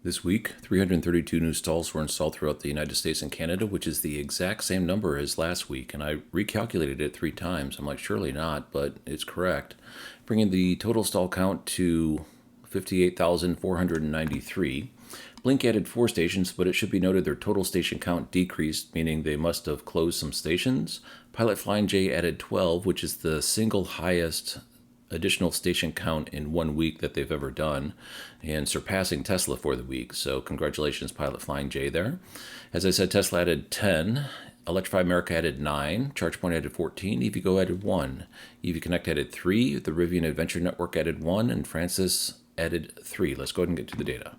This week, 332 new stalls were installed throughout the United States and Canada, which is the exact same number as last week. And I recalculated it 3 times. I'm like, surely not, but it's correct. Bringing the total stall count to 58,493. Blink added 4 stations, but it should be noted their total station count decreased, meaning they must have closed some stations. Pilot Flying J added 12, which is the single highest additional station count in 1 week that they've ever done, and surpassing Tesla for the week. So congratulations, Pilot Flying J there. As I said, Tesla added 10, Electrify America added 9, ChargePoint added 14, EVgo added 1, EV Connect added 3, the Rivian Adventure Network added 1, and Francis added 3. Let's go ahead and get to the data.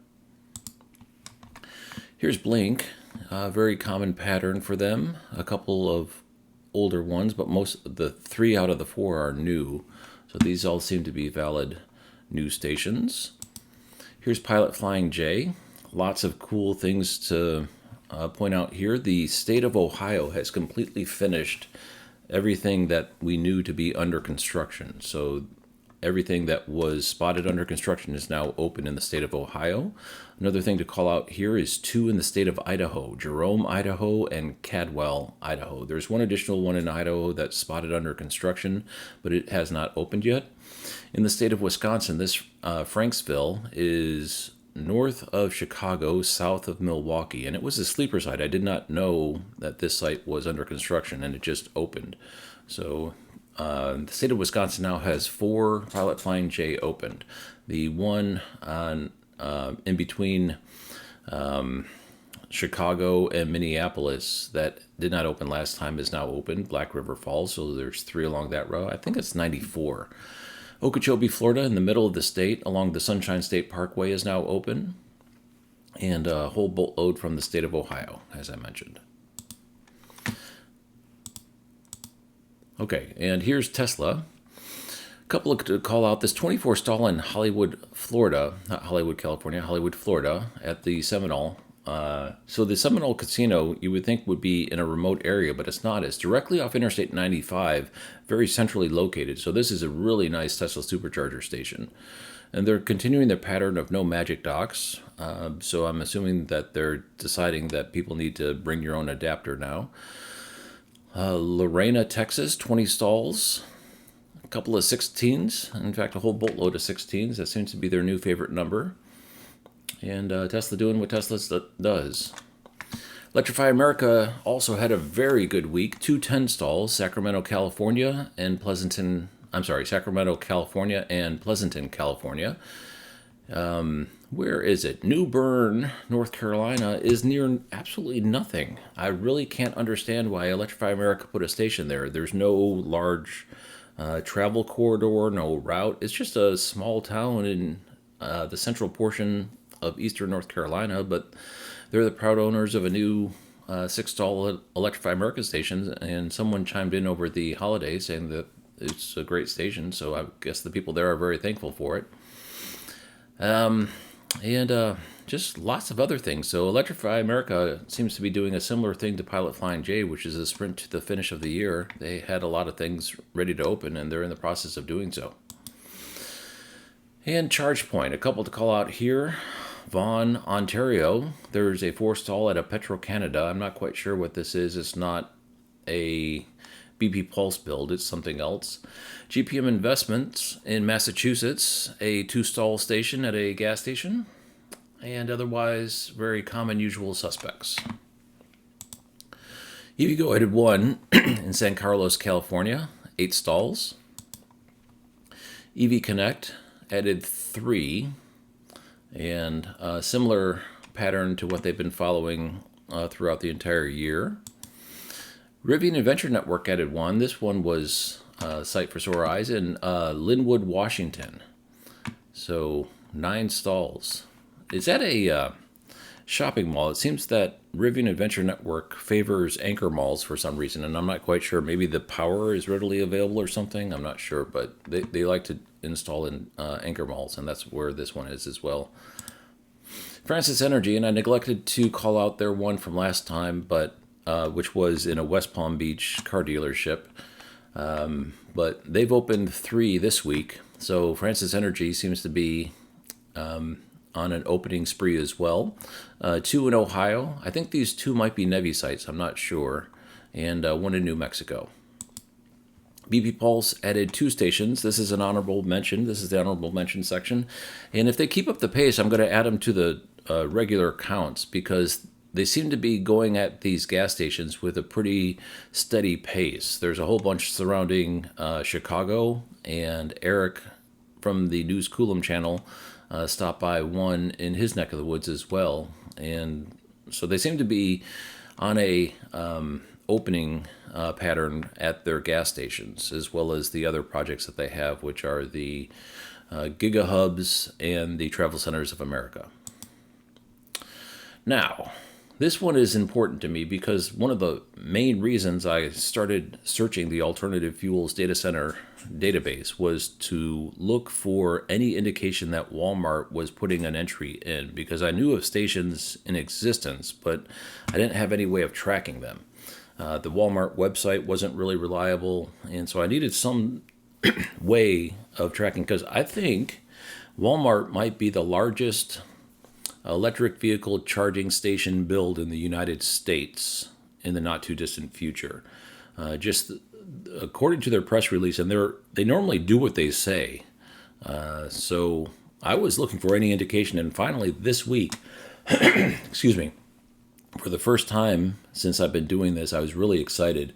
Here's Blink, a very common pattern for them. A couple of older ones, but most of the 3 out of the 4 are new. So these all seem to be valid new stations. Here's Pilot Flying J. Lots of cool things to point out here. The state of Ohio has completely finished everything that we knew to be under construction. So everything that was spotted under construction is now open in the state of Ohio. Another thing to call out here is 2 in the state of Idaho, Jerome, Idaho, and Cadwell, Idaho. There's one additional one in Idaho that's spotted under construction, but it has not opened yet. In the state of Wisconsin, this Franksville is north of Chicago, south of Milwaukee, and it was a sleeper site. I did not know that this site was under construction, and it just opened. So the state of Wisconsin now has 4 Pilot Flying J opened. The one on in between Chicago and Minneapolis that did not open last time is now open, Black River Falls, so there's 3 along that route. I think it's 94. Okeechobee, Florida, in the middle of the state, along the Sunshine State Parkway, is now open, and a whole boatload from the state of Ohio, as I mentioned. Okay, and here's Tesla. A couple of to call out. This 24 stall in Hollywood, Florida, not Hollywood, California, Hollywood, Florida, at the Seminole. So the Seminole Casino, you would think would be in a remote area, but it's not. It's directly off Interstate 95, very centrally located. So this is a really nice Tesla Supercharger station. And they're continuing their pattern of no magic docks. So I'm assuming that they're deciding that people need to bring your own adapter now. Lorena, Texas, 20 stalls. A couple of 16s, in fact, a whole boatload of 16s. That seems to be their new favorite number. And Tesla doing what Tesla does. Electrify America also had a very good week. 2 10 stalls, Sacramento, California, and Pleasanton, California. Where is it? New Bern, North Carolina is near absolutely nothing. I really can't understand why Electrify America put a station there. There's no large travel corridor, no route. It's just a small town in the central portion of eastern North Carolina, but they're the proud owners of a new 6-stall Electrify America station, and someone chimed in over the holidays saying that it's a great station, so I guess the people there are very thankful for it. And just lots of other things. So Electrify America seems to be doing a similar thing to Pilot Flying J, which is a sprint to the finish of the year. They had a lot of things ready to open, and they're in the process of doing so. And ChargePoint, a couple to call out here. Vaughan, Ontario, there's a 4-stall at a Petro-Canada. I'm not quite sure what this is. It's not a BP Pulse build, it's something else. GPM Investments in Massachusetts, a 2-stall station at a gas station, and otherwise very common usual suspects. EVgo added 1 in San Carlos, California, 8 stalls. EV Connect added 3, and a similar pattern to what they've been following throughout the entire year. Rivian Adventure Network added 1. This one was Sight for Sore Eyes in Linwood, Washington. So 9 stalls. Is that a shopping mall? It seems that Rivian Adventure Network favors anchor malls for some reason, and I'm not quite sure. Maybe the power is readily available or something. I'm not sure, but they like to install in anchor malls, and that's where this one is as well. Francis Energy, and I neglected to call out their one from last time, but which was in a West Palm Beach car dealership. But they've opened 3 this week. So Francis Energy seems to be on an opening spree as well. 2 in Ohio. I think these 2 might be Nevi sites. I'm not sure. And 1 in New Mexico. BP Pulse added 2 stations. This is an honorable mention. This is the honorable mention section. And if they keep up the pace, I'm going to add them to the regular counts, because they seem to be going at these gas stations with a pretty steady pace. There's a whole bunch surrounding Chicago, and Eric from the News Coolum channel stopped by one in his neck of the woods as well. And so they seem to be on a opening pattern at their gas stations, as well as the other projects that they have, which are the Giga Hubs and the Travel Centers of America. Now, this one is important to me because one of the main reasons I started searching the alternative fuels data center database was to look for any indication that Walmart was putting an entry in, because I knew of stations in existence, but I didn't have any way of tracking them. The Walmart website wasn't really reliable, and so I needed some way of tracking, because I think Walmart might be the largest electric vehicle charging station build in the United States in the not too distant future. Just according to their press release, and they normally do what they say. So I was looking for any indication, and finally this week, excuse me, for the first time since I've been doing this, I was really excited.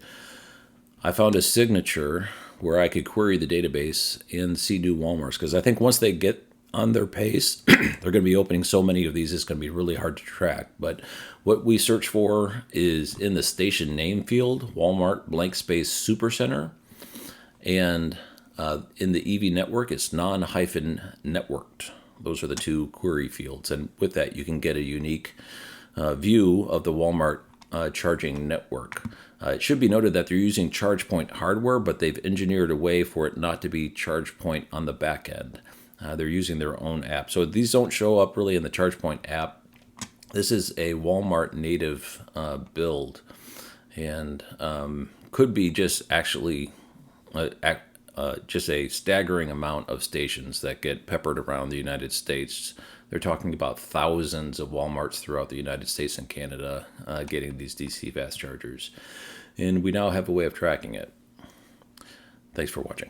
I found a signature where I could query the database and see new Walmarts, because I think once they get on their pace, they're going to be opening so many of these, it's going to be really hard to track. But what we search for is in the station name field, Walmart blank space Supercenter, and in the EV network, it's non-networked. Those are the 2 query fields, and with that, you can get a unique view of the Walmart charging network. It should be noted that they're using ChargePoint hardware, but they've engineered a way for it not to be ChargePoint on the back end. They're using their own app. So these don't show up really in the ChargePoint app. This is a Walmart native build, and could be just actually just a staggering amount of stations that get peppered around the United States. They're talking about thousands of Walmarts throughout the United States and Canada getting these DC fast chargers. And we now have a way of tracking it. Thanks for watching.